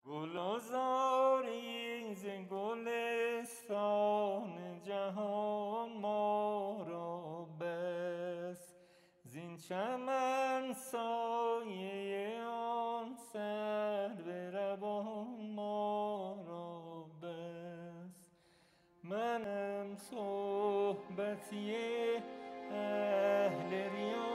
گلزاری ز گلستان جهان ما را بس، زین چمن سایه آن سرو روان ما را بس. منم صحبتی اهل ریا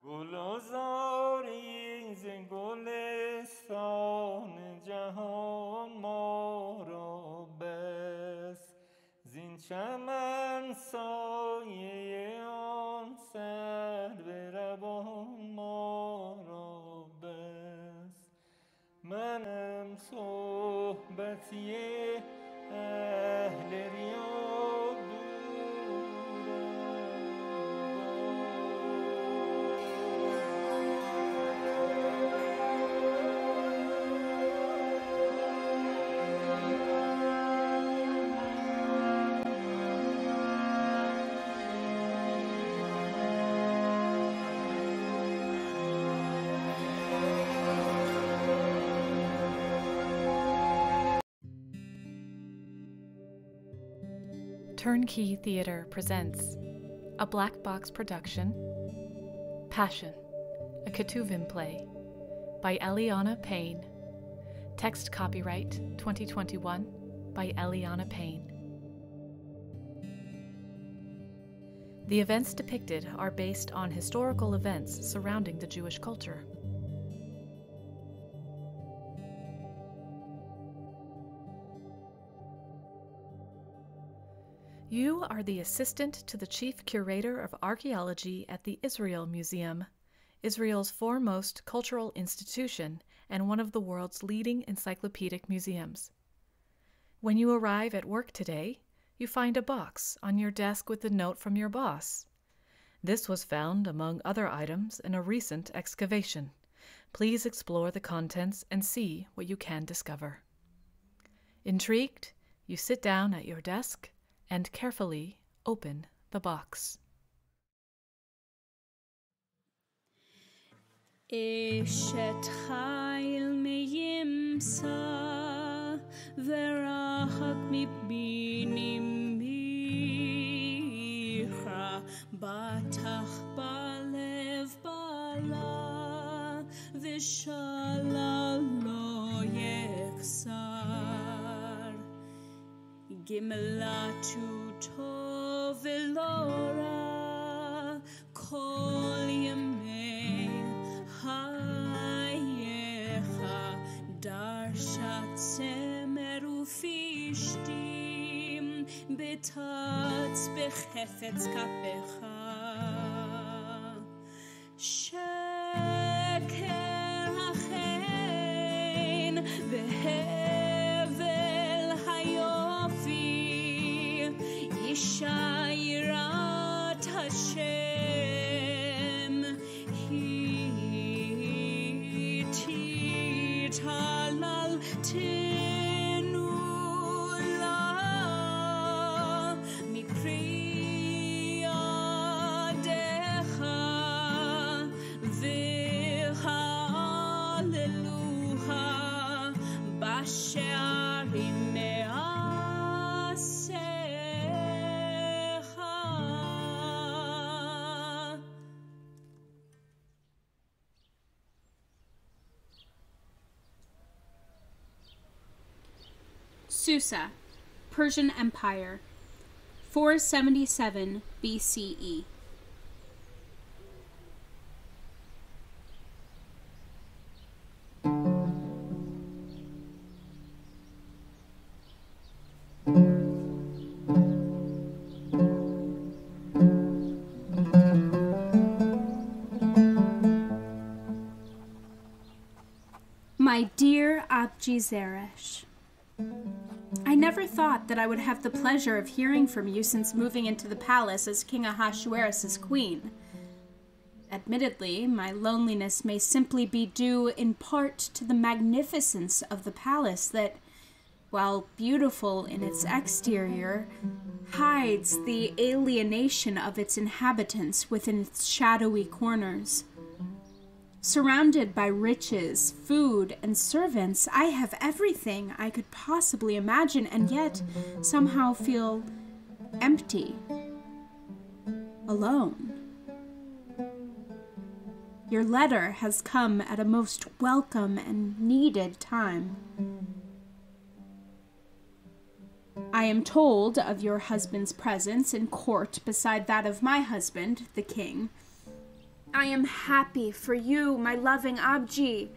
گلزاری ز گلستان جهان ما را بس، زین چمن سایه آن سرو روان ما را بس. منم صحبتی اهل ریا Turnkey Theatre presents a black box production, Passion, a Ketuvim play by Eliana Payne. Text copyright 2021 by Eliana Payne. The events depicted are based on historical events surrounding the Jewish culture. You are the assistant to the chief curator of archaeology at the Israel Museum, Israel's foremost cultural institution and one of the world's leading encyclopedic museums. When you arrive at work today, you find a box on your desk with a note from your boss. This was found, among other items, in a recent excavation. Please explore the contents and see what you can discover. Intrigued, you sit down at your desk and carefully open the box. Eshet chayil meyimsa verachak mibinim micha batach balev bala v'shala lo yechsar Gimela tu tov elora kol yemei hayecha darshat semer ufishtim betatz bechefetz kapecha sheker hachein vehevel hayofi Yirat Hashem Hitit halal tenula mipri yadecha v'haleluha b'she'arim Susa, Persian Empire, 477 BCE. My dear Abji Zeresh, I never thought that I would have the pleasure of hearing from you since moving into the palace as King Ahasuerus' queen. Admittedly, my loneliness may simply be due in part to the magnificence of the palace that, while beautiful in its exterior, hides the alienation of its inhabitants within its shadowy corners. Surrounded by riches, food, and servants, I have everything I could possibly imagine, and yet somehow feel empty, alone. Your letter has come at a most welcome and needed time. I am told of your husband's presence in court beside that of my husband, the king. I am happy for you, my loving Abji.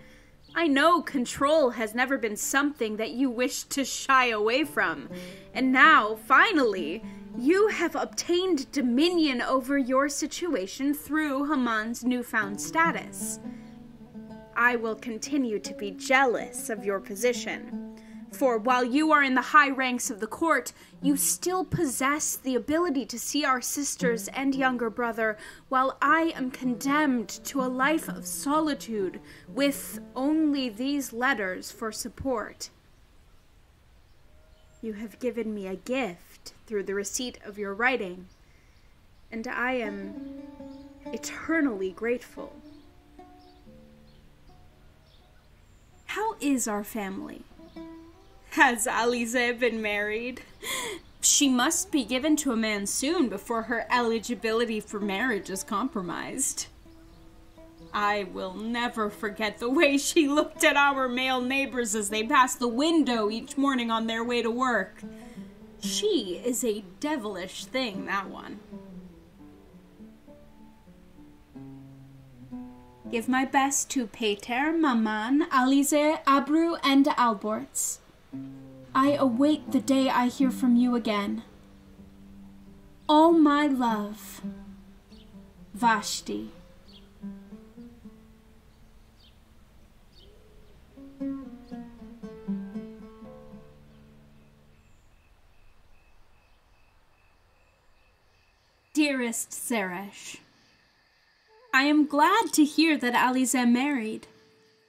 I know control has never been something that you wish to shy away from. And now, finally, you have obtained dominion over your situation through Haman's newfound status. I will continue to be jealous of your position. For while you are in the high ranks of the court, you still possess the ability to see our sisters and younger brother, while I am condemned to a life of solitude with only these letters for support. You have given me a gift through the receipt of your writing, and I am eternally grateful. How is our family? Has Alize been married? She must be given to a man soon before her eligibility for marriage is compromised. I will never forget the way she looked at our male neighbors as they passed the window each morning on their way to work. She is a devilish thing, that one. Give my best to Peter, Maman, Alize, Abru, and Alborz. I await the day I hear from you again. All my love, Vashti. Dearest Zeresh, I am glad to hear that Alize married.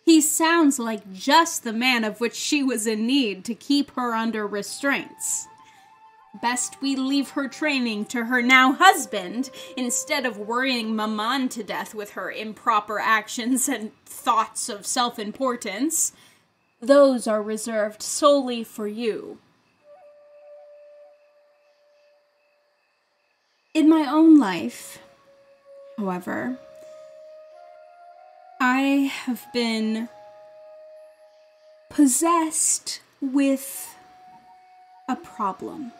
He sounds like just the man of which she was in need to keep her under restraints. Best we leave her training to her now husband, instead of worrying Maman to death with her improper actions and thoughts of self-importance. Those are reserved solely for you. In my own life, however, I have been possessed with a problem.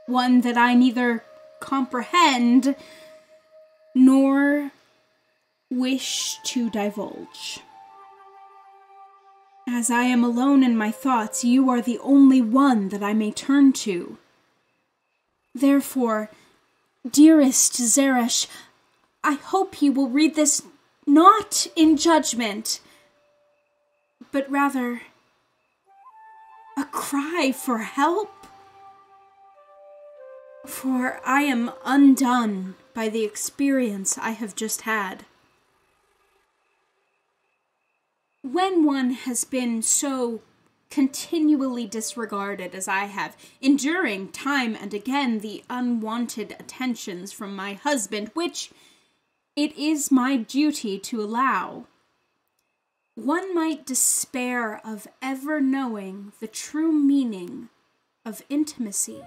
One that I neither comprehend nor wish to divulge. As I am alone in my thoughts, you are the only one that I may turn to. Therefore, dearest Zeresh, I hope you will read this not in judgment, but rather a cry for help. For I am undone by the experience I have just had. When one has been so continually disregarded as I have, enduring time and again the unwanted attentions from my husband, which it is my duty to allow, one might despair of ever knowing the true meaning of intimacy.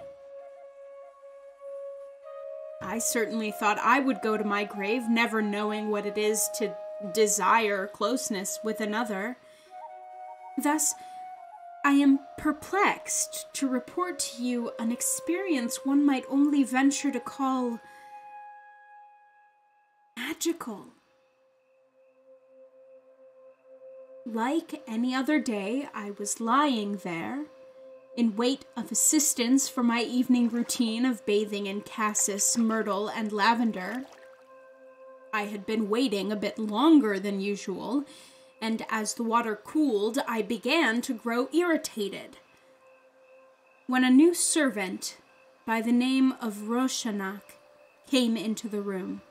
I certainly thought I would go to my grave never knowing what it is to desire closeness with another. Thus, I am perplexed to report to you an experience one might only venture to call magical. Like any other day, I was lying there, in wait of assistance for my evening routine of bathing in cassis, myrtle, and lavender. I had been waiting a bit longer than usual, and as the water cooled, I began to grow irritated. When a new servant, by the name of Roshanak, came into the room.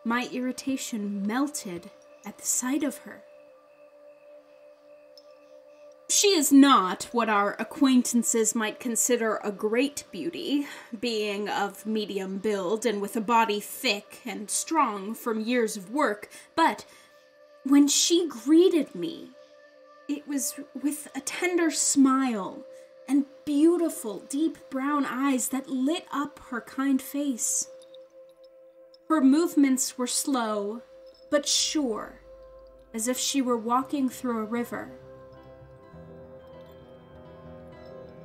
My irritation melted at the sight of her. She is not what our acquaintances might consider a great beauty, being of medium build and with a body thick and strong from years of work, but when she greeted me, it was with a tender smile and beautiful deep brown eyes that lit up her kind face. Her movements were slow, but sure, as if she were walking through a river.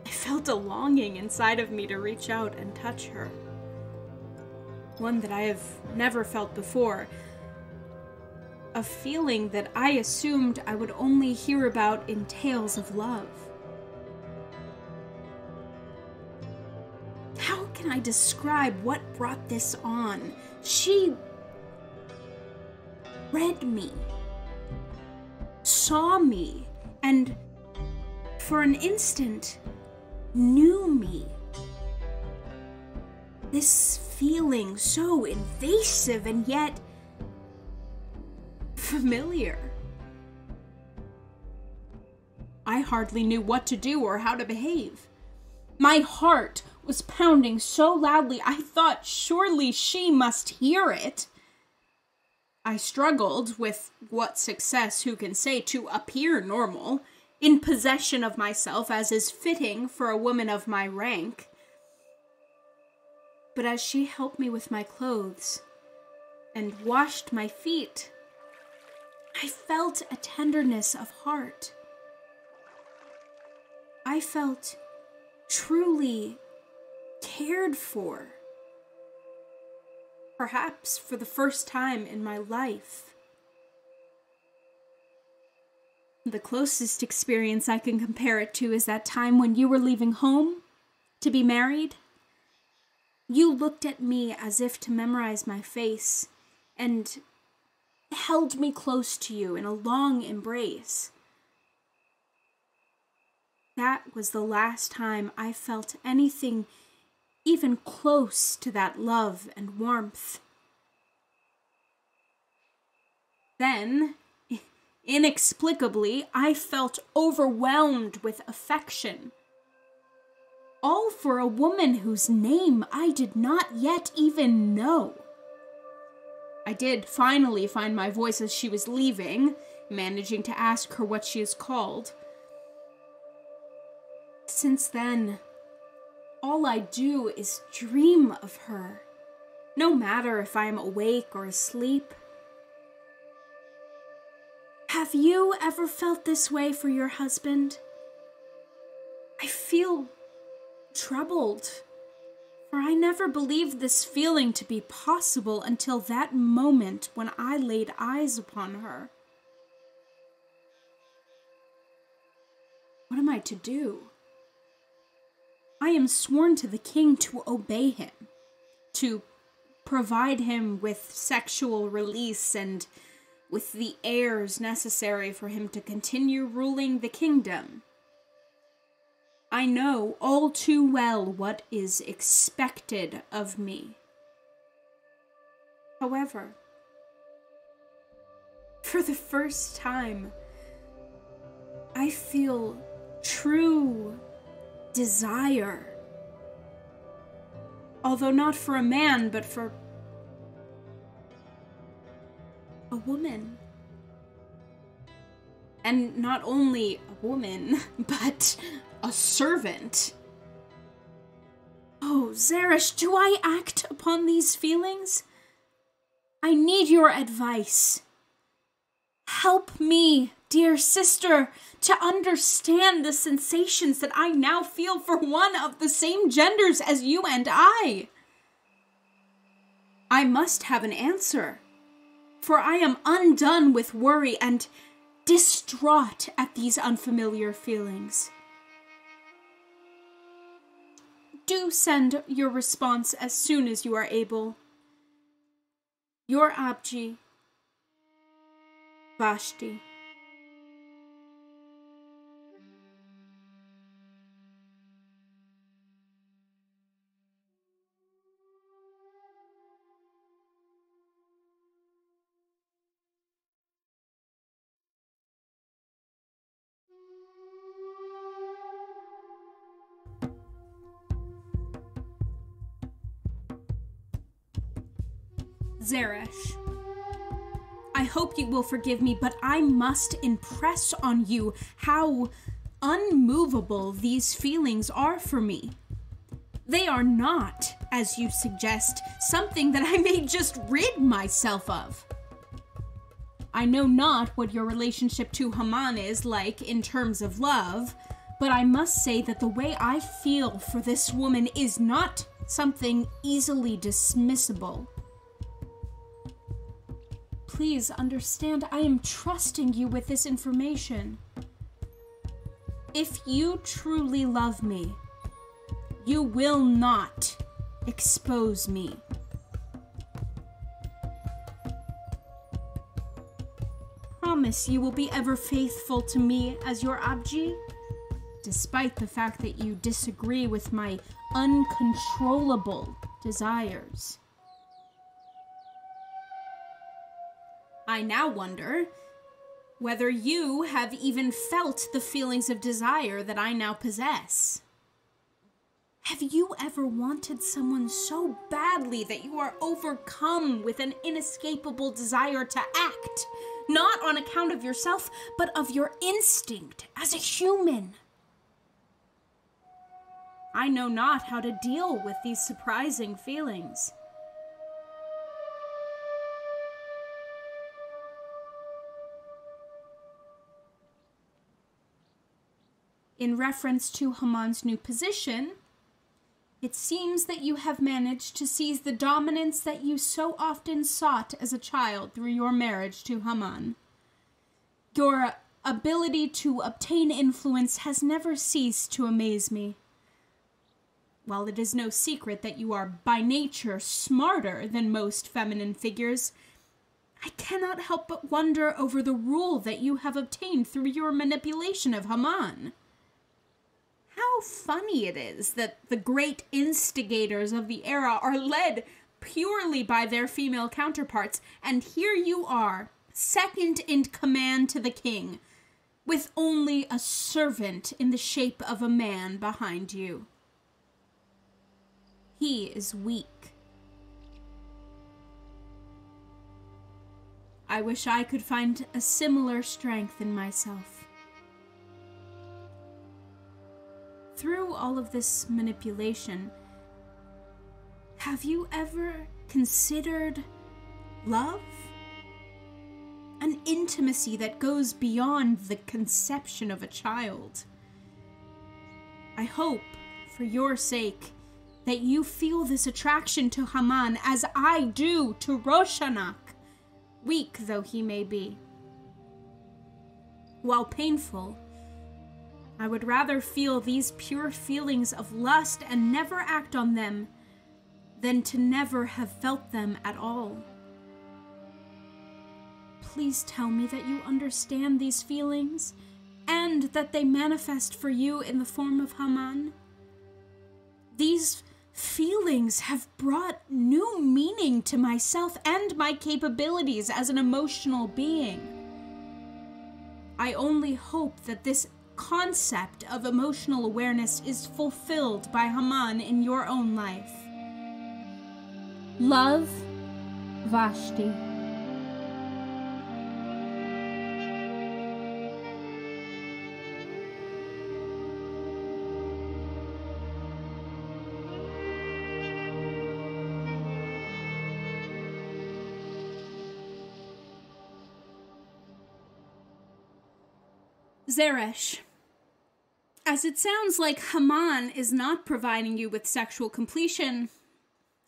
I felt a longing inside of me to reach out and touch her. One that I have never felt before. A feeling that I assumed I would only hear about in tales of love. How can I describe what brought this on? She read me, saw me, and for an instant knew me. This feeling so invasive and yet familiar. I hardly knew what to do or how to behave. My heart was pounding so loudly I thought surely she must hear it. I struggled, with what success who can say, to appear normal, in possession of myself, as is fitting for a woman of my rank. But as she helped me with my clothes and washed my feet, I felt a tenderness of heart. I felt truly cared for. Perhaps for the first time in my life. The closest experience I can compare it to is that time when you were leaving home to be married. You looked at me as if to memorize my face and held me close to you in a long embrace. That was the last time I felt anything even close to that love and warmth. Then, inexplicably, I felt overwhelmed with affection. All for a woman whose name I did not yet even know. I did finally find my voice as she was leaving, managing to ask her what she is called. Since then, all I do is dream of her, no matter if I am awake or asleep. Have you ever felt this way for your husband? I feel troubled, for I never believed this feeling to be possible until that moment when I laid eyes upon her. What am I to do? I am sworn to the king to obey him, to provide him with sexual release and with the heirs necessary for him to continue ruling the kingdom. I know all too well what is expected of me. However, for the first time, I feel true desire. Although not for a man, but for a woman. And not only a woman, but a servant. Oh, Zeresh, do I act upon these feelings? I need your advice. Help me, dear sister, to understand the sensations that I now feel for one of the same genders as you and I. I must have an answer, for I am undone with worry and distraught at these unfamiliar feelings. Do send your response as soon as you are able. Your Abji, Vashti. Zeresh, I hope you will forgive me, but I must impress on you how unmovable these feelings are for me. They are not, as you suggest, something that I may just rid myself of. I know not what your relationship to Haman is like in terms of love, but I must say that the way I feel for this woman is not something easily dismissible. Please understand, I am trusting you with this information. If you truly love me, you will not expose me. Promise you will be ever faithful to me as your Abji, despite the fact that you disagree with my uncontrollable desires. I now wonder whether you have even felt the feelings of desire that I now possess. Have you ever wanted someone so badly that you are overcome with an inescapable desire to act, not on account of yourself, but of your instinct as a human. I know not how to deal with these surprising feelings. In reference to Haman's new position, it seems that you have managed to seize the dominance that you so often sought as a child through your marriage to Haman. Your ability to obtain influence has never ceased to amaze me. While it is no secret that you are by nature smarter than most feminine figures, I cannot help but wonder over the rule that you have obtained through your manipulation of Haman. How funny it is that the great instigators of the era are led purely by their female counterparts, and here you are, second in command to the king, with only a servant in the shape of a man behind you. He is weak. I wish I could find a similar strength in myself. Through all of this manipulation, have you ever considered love? An intimacy that goes beyond the conception of a child. I hope, for your sake, that you feel this attraction to Haman as I do to Roshanak, weak though he may be. While painful, I would rather feel these pure feelings of lust and never act on them than to never have felt them at all. Please tell me that you understand these feelings and that they manifest for you in the form of Haman. These feelings have brought new meaning to myself and my capabilities as an emotional being. I only hope that this concept of emotional awareness is fulfilled by Haman in your own life. Love, Vashti. Zeresh, as it sounds like Haman is not providing you with sexual completion,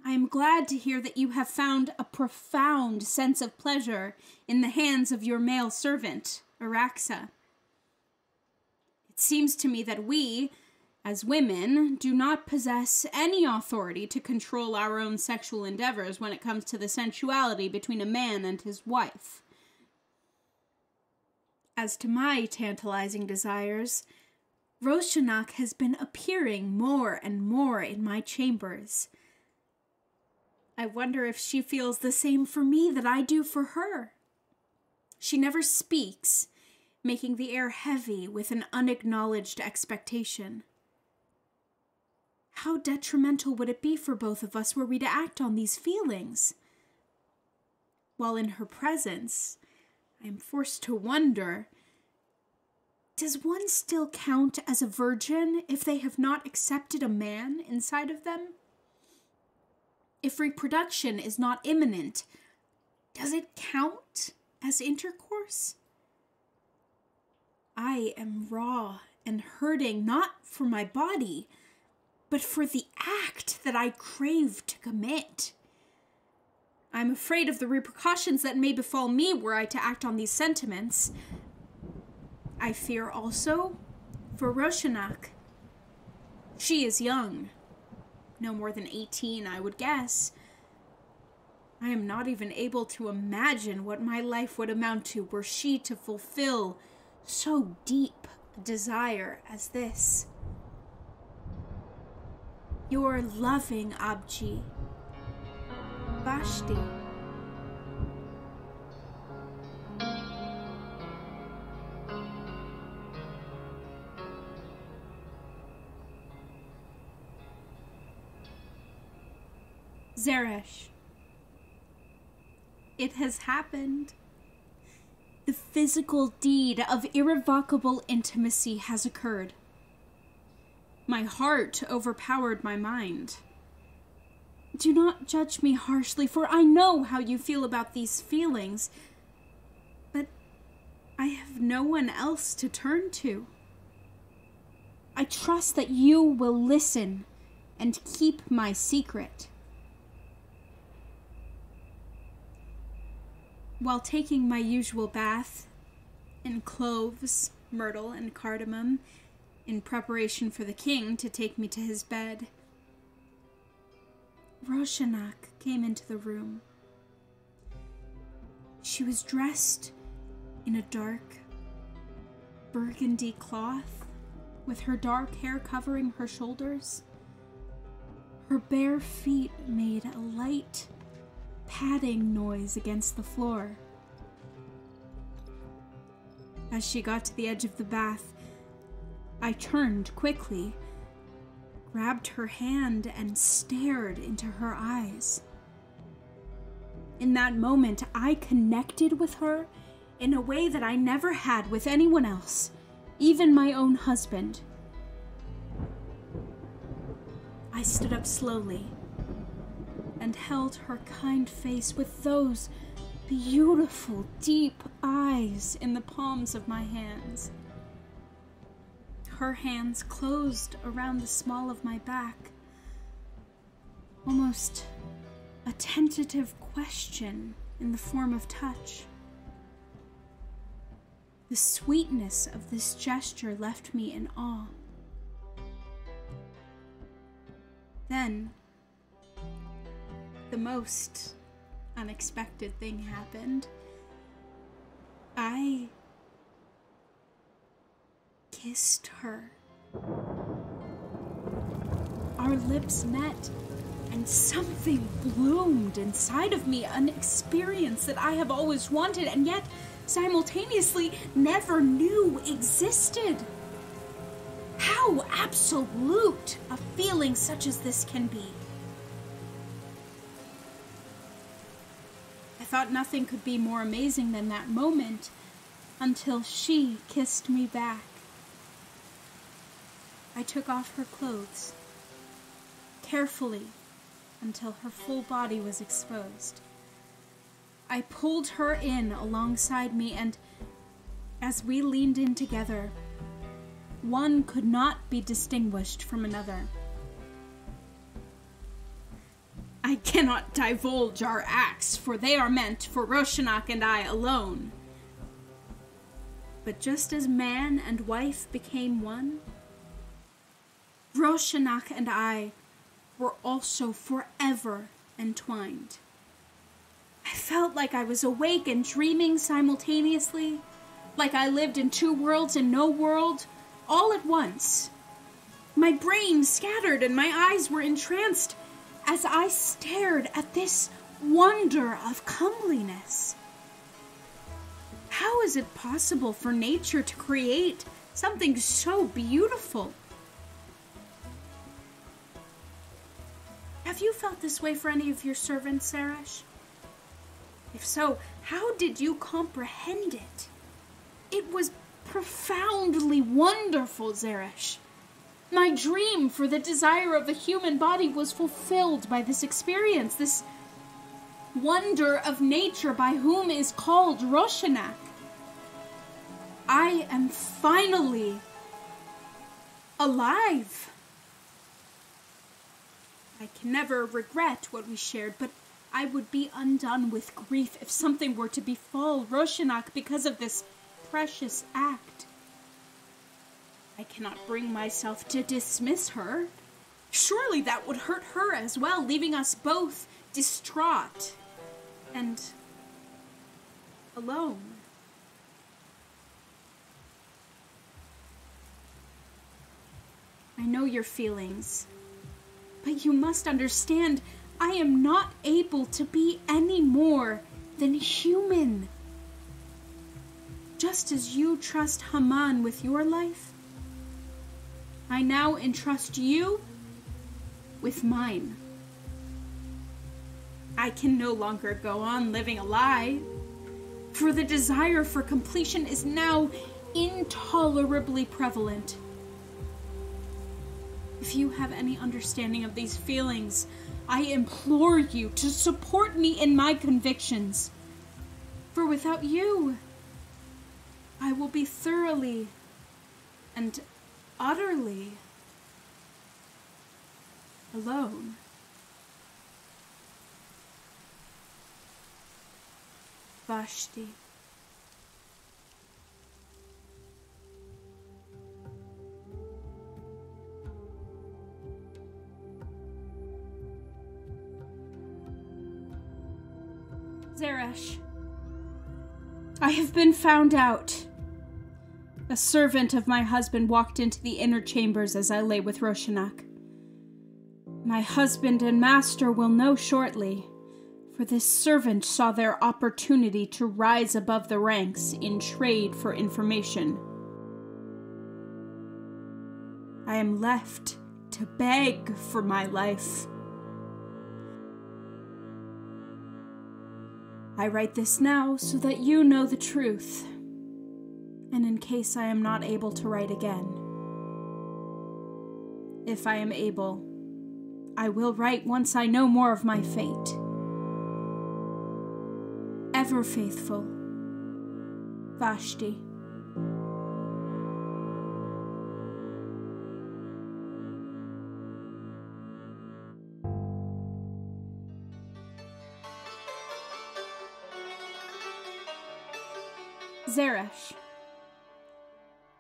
I am glad to hear that you have found a profound sense of pleasure in the hands of your male servant, Araxa. It seems to me that we, as women, do not possess any authority to control our own sexual endeavors when it comes to the sensuality between a man and his wife. As to my tantalizing desires, Roshanak has been appearing more and more in my chambers. I wonder if she feels the same for me that I do for her. She never speaks, making the air heavy with an unacknowledged expectation. How detrimental would it be for both of us were we to act on these feelings? While in her presence, I am forced to wonder, does one still count as a virgin if they have not accepted a man inside of them? If reproduction is not imminent, does it count as intercourse? I am raw and hurting not for my body, but for the act that I crave to commit. I'm afraid of the repercussions that may befall me were I to act on these sentiments. I fear also for Roshanak. She is young, no more than 18, I would guess. I am not even able to imagine what my life would amount to were she to fulfill so deep a desire as this. Your loving Abji, Vashti. Zeresh. It has happened. The physical deed of irrevocable intimacy has occurred. My heart overpowered my mind. Do not judge me harshly, for I know how you feel about these feelings, but I have no one else to turn to. I trust that you will listen and keep my secret. While taking my usual bath in cloves, myrtle, and cardamom in preparation for the king to take me to his bed, Roshanak came into the room. She was dressed in a dark burgundy cloth, with her dark hair covering her shoulders. Her bare feet made a light padding noise against the floor. As she got to the edge of the bath, I turned quickly, grabbed her hand, and stared into her eyes. In that moment, I connected with her in a way that I never had with anyone else, even my own husband. I stood up slowly and held her kind face with those beautiful, deep eyes in the palms of my hands. Her hands closed around the small of my back, almost a tentative question in the form of touch. The sweetness of this gesture left me in awe. Then, the most unexpected thing happened. I kissed her. Our lips met, and something bloomed inside of me, an experience that I have always wanted and yet simultaneously never knew existed. How absolute a feeling such as this can be. I thought nothing could be more amazing than that moment until she kissed me back. I took off her clothes carefully until her full body was exposed. I pulled her in alongside me, and as we leaned in together, one could not be distinguished from another. I cannot divulge our acts, for they are meant for Roshanak and I alone. But just as man and wife became one, Roshanak and I were also forever entwined. I felt like I was awake and dreaming simultaneously, like I lived in two worlds and no world, all at once. My brain scattered and my eyes were entranced as I stared at this wonder of comeliness. How is it possible for nature to create something so beautiful? Have you felt this way for any of your servants, Zeresh? If so, how did you comprehend it? It was profoundly wonderful, Zeresh. My dream for the desire of a human body was fulfilled by this experience, this wonder of nature by whom is called Roshanak. I am finally alive. I can never regret what we shared, but I would be undone with grief if something were to befall Roshanak because of this precious act. I cannot bring myself to dismiss her. Surely that would hurt her as well, leaving us both distraught and alone. I know your feelings, but you must understand, I am not able to be any more than human. Just as you trust Haman with your life, I now entrust you with mine. I can no longer go on living a lie, for the desire for completion is now intolerably prevalent. If you have any understanding of these feelings, I implore you to support me in my convictions. For without you, I will be thoroughly and utterly alone. Vashti. Zeresh, I have been found out. A servant of my husband walked into the inner chambers as I lay with Roshanak. My husband and master will know shortly, for this servant saw their opportunity to rise above the ranks in trade for information. I am left to beg for my life. I write this now so that you know the truth, and in case I am not able to write again. If I am able, I will write once I know more of my fate. Ever faithful, Vashti. Zeresh.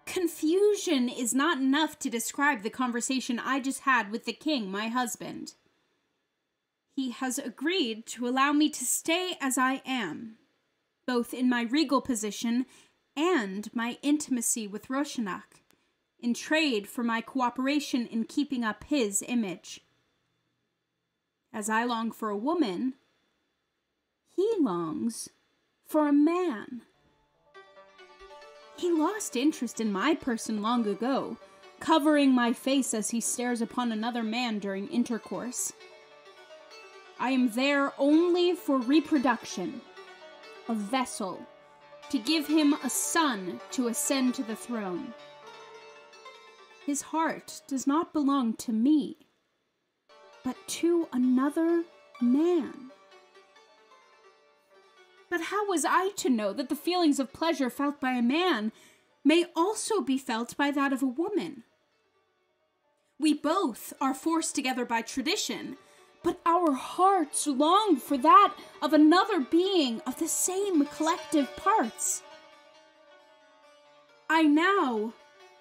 Confusion is not enough to describe the conversation I just had with the king, my husband. He has agreed to allow me to stay as I am, both in my regal position and my intimacy with Roshanak, in trade for my cooperation in keeping up his image. As I long for a woman, he longs for a man. He lost interest in my person long ago, covering my face as he stares upon another man during intercourse. I am there only for reproduction, a vessel, to give him a son to ascend to the throne. His heart does not belong to me, but to another man. But how was I to know that the feelings of pleasure felt by a man may also be felt by that of a woman? We both are forced together by tradition, but our hearts long for that of another being of the same collective parts. I now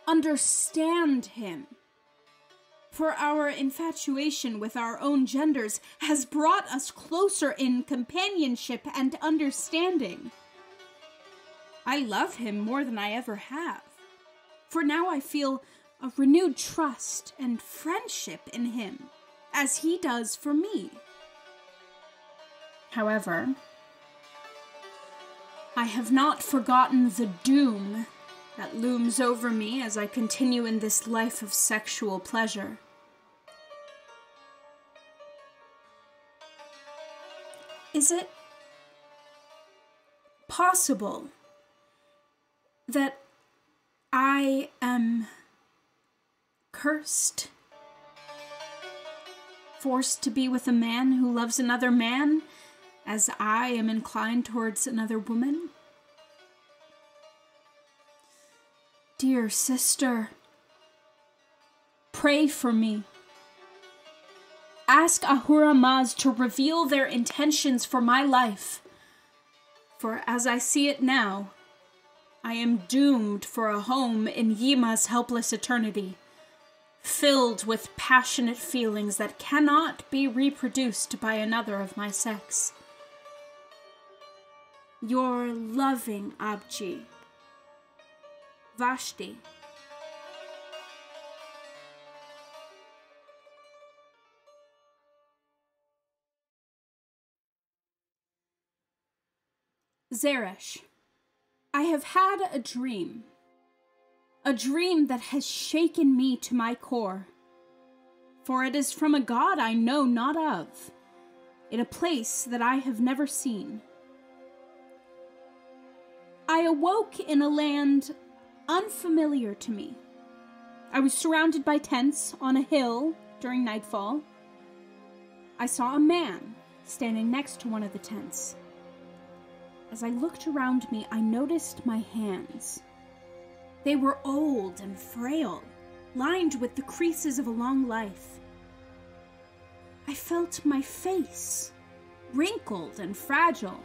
understand him, for our infatuation with our own genders has brought us closer in companionship and understanding. I love him more than I ever have, for now I feel a renewed trust and friendship in him, as he does for me. However, I have not forgotten the doom that looms over me as I continue in this life of sexual pleasure. Is it possible that I am cursed? Forced to be with a man who loves another man, as I am inclined towards another woman? Dear sister, pray for me. Ask Ahura Maz to reveal their intentions for my life, for as I see it now, I am doomed for a home in Yima's helpless eternity, filled with passionate feelings that cannot be reproduced by another of my sex. Your loving Abji, Vashti. Zeresh, I have had a dream that has shaken me to my core, for it is from a god I know not of, in a place that I have never seen. I awoke in a land unfamiliar to me. I was surrounded by tents on a hill during nightfall. I saw a man standing next to one of the tents. As I looked around me, I noticed my hands. They were old and frail, lined with the creases of a long life. I felt my face, wrinkled and fragile.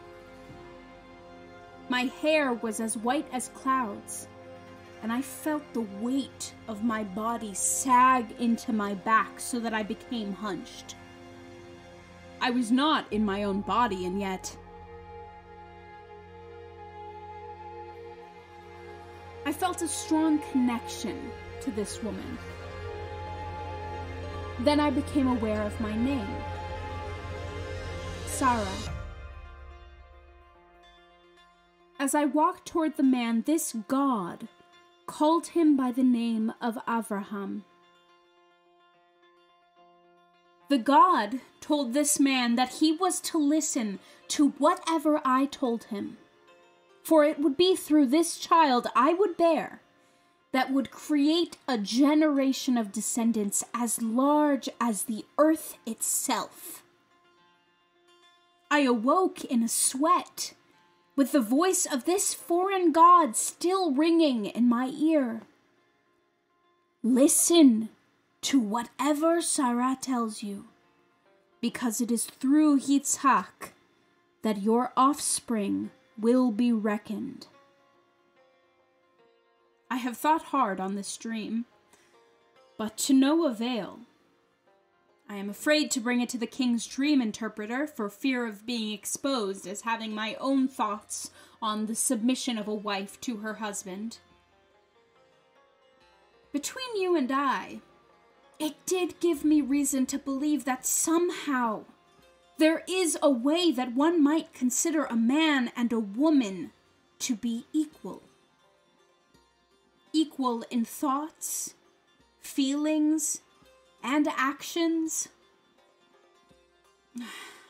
My hair was as white as clouds, and I felt the weight of my body sag into my back so that I became hunched. I was not in my own body, and yet I felt a strong connection to this woman. Then I became aware of my name, Sarah. As I walked toward the man, this god called him by the name of Avraham. The god told this man that he was to listen to whatever I told him, for it would be through this child I would bear that would create a generation of descendants as large as the earth itself. I awoke in a sweat, with the voice of this foreign god still ringing in my ear. Listen to whatever Sarah tells you, because it is through Yitzhak that your offspring will be reckoned. I have thought hard on this dream, but to no avail. I am afraid to bring it to the king's dream interpreter for fear of being exposed as having my own thoughts on the submission of a wife to her husband. Between you and I, it did give me reason to believe that somehow there is a way that one might consider a man and a woman to be equal. Equal in thoughts, feelings, and actions.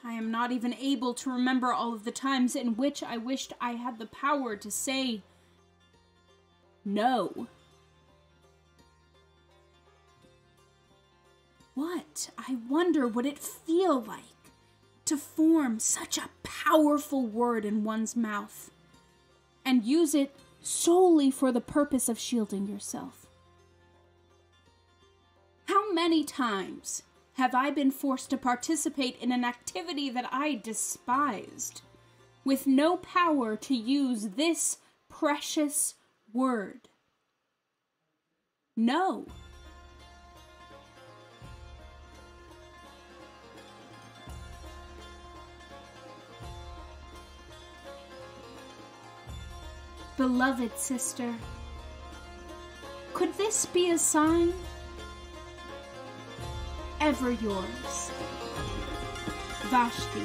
I am not even able to remember all of the times in which I wished I had the power to say no. What, I wonder, would it feel like to form such a powerful word in one's mouth and use it solely for the purpose of shielding yourself? How many times have I been forced to participate in an activity that I despised, with no power to use this precious word? No. Beloved sister, could this be a sign? Ever yours, Vashti.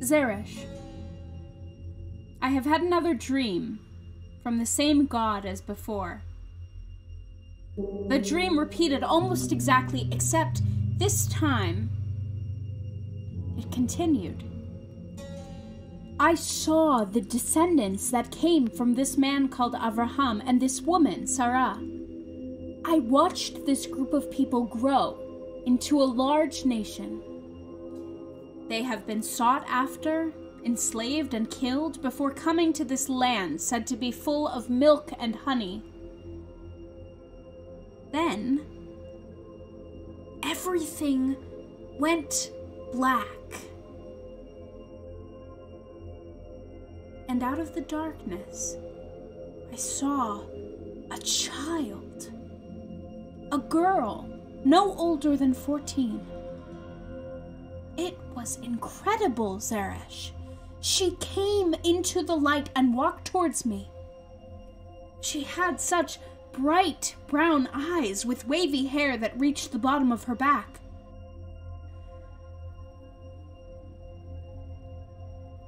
Zeresh, I have had another dream from the same god as before. The dream repeated almost exactly, except this time it continued. I saw the descendants that came from this man called Avraham and this woman, Sarah. I watched this group of people grow into a large nation. They have been sought after, enslaved, and killed before coming to this land said to be full of milk and honey. Then, everything went black. And out of the darkness, I saw a child. A girl, no older than 14. It was incredible, Zeresh. She came into the light and walked towards me. She had such bright brown eyes with wavy hair that reached the bottom of her back.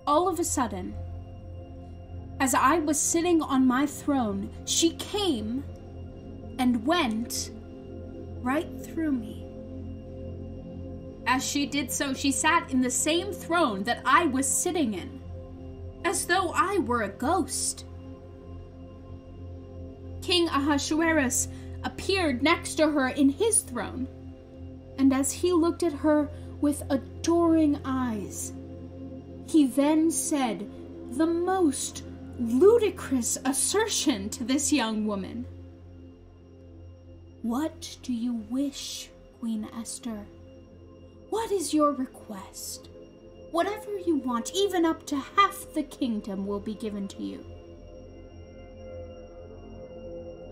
all of a sudden, as I was sitting on my throne, she came and went right through me. As she did so, she sat in the same throne that I was sitting in, as though I were a ghost. King Ahasuerus appeared next to her in his throne, and as he looked at her with adoring eyes, he then said the most ludicrous assertion to this young woman. "What do you wish, Queen Esther? What is your request? Whatever you want, even up to half the kingdom, will be given to you."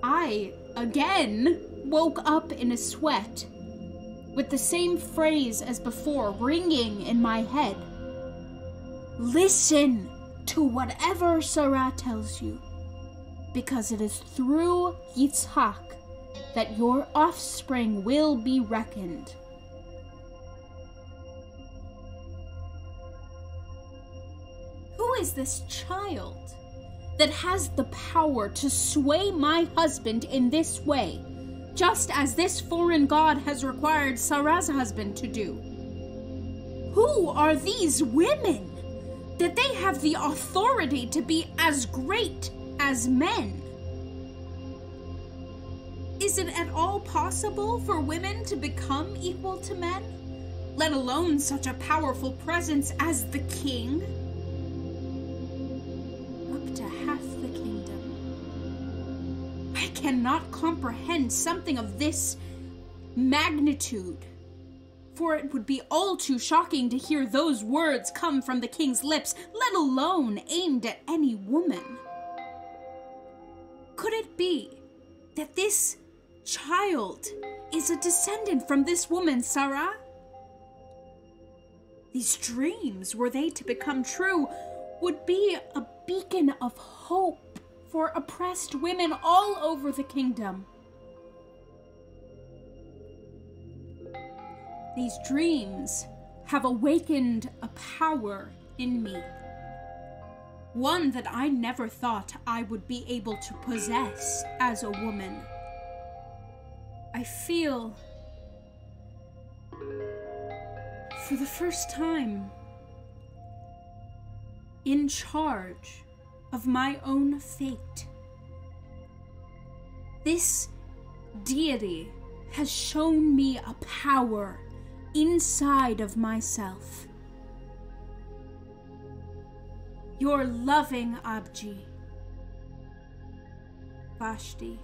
I, again, woke up in a sweat, with the same phrase as before ringing in my head. "Listen to whatever Sarah tells you, because it is through Yitzhak that your offspring will be reckoned." Who is this child that has the power to sway my husband in this way, just as this foreign god has required Sarah's husband to do? Who are these women that they have the authority to be as great as men? Is it at all possible for women to become equal to men, let alone such a powerful presence as the king? Up to half the kingdom. I cannot comprehend something of this magnitude, for it would be all too shocking to hear those words come from the king's lips, let alone aimed at any woman. Could it be that this child is a descendant from this woman, Sarah? These dreams, were they to become true, would be a beacon of hope for oppressed women all over the kingdom. These dreams have awakened a power in me, one that I never thought I would be able to possess as a woman. I feel, for the first time, in charge of my own fate. This deity has shown me a power inside of myself. Your loving Abji, Vashti.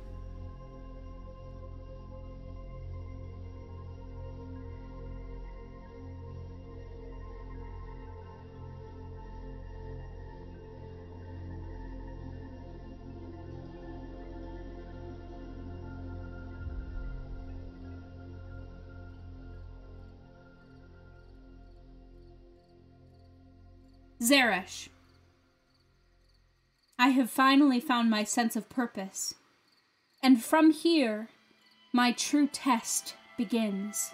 Zeresh. I have finally found my sense of purpose, and from here, my true test begins.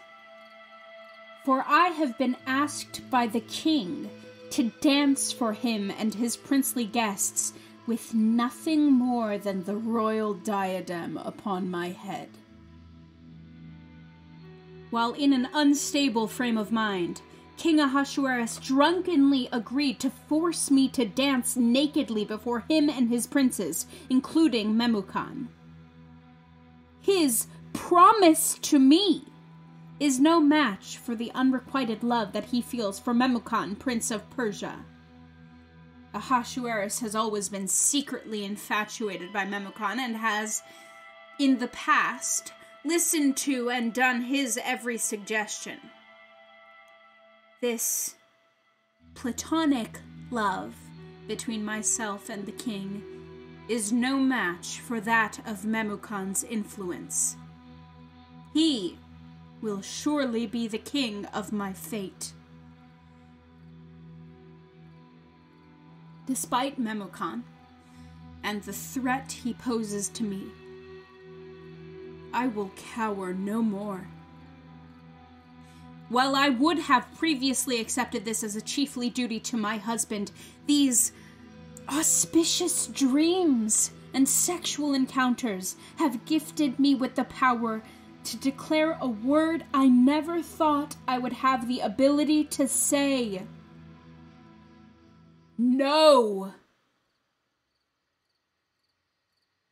For I have been asked by the king to dance for him and his princely guests with nothing more than the royal diadem upon my head. While in an unstable frame of mind, King Ahasuerus drunkenly agreed to force me to dance nakedly before him and his princes, including Memucan. His promise to me is no match for the unrequited love that he feels for Memucan, Prince of Persia. Ahasuerus has always been secretly infatuated by Memucan and has, in the past, listened to and done his every suggestion. This platonic love between myself and the king is no match for that of Memucan's influence. He will surely be the king of my fate. Despite Memucan and the threat he poses to me, I will cower no more. While I would have previously accepted this as a chiefly duty to my husband, these auspicious dreams and sexual encounters have gifted me with the power to declare a word I never thought I would have the ability to say. No!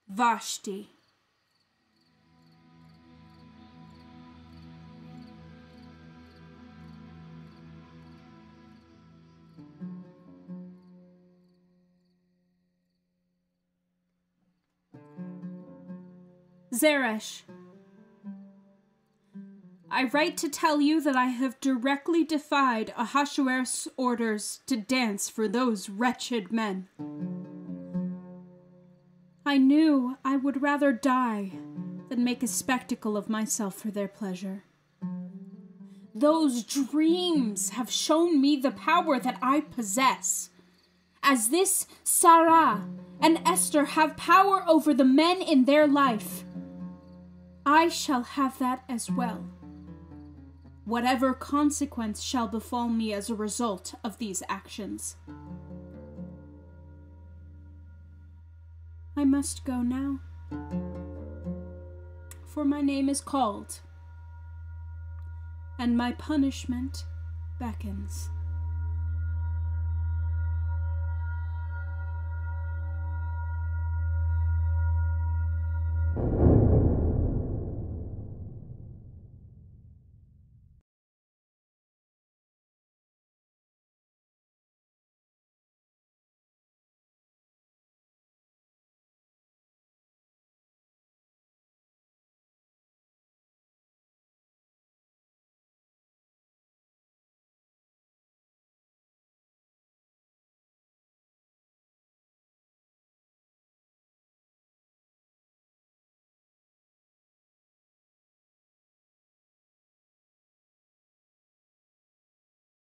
Vashti. Zeresh, I write to tell you that I have directly defied Ahasuerus' orders to dance for those wretched men. I knew I would rather die than make a spectacle of myself for their pleasure. Those dreams have shown me the power that I possess. As this Sarah and Esther have power over the men in their life, I shall have that as well. Whatever consequence shall befall me as a result of these actions. I must go now, for my name is called, and my punishment beckons.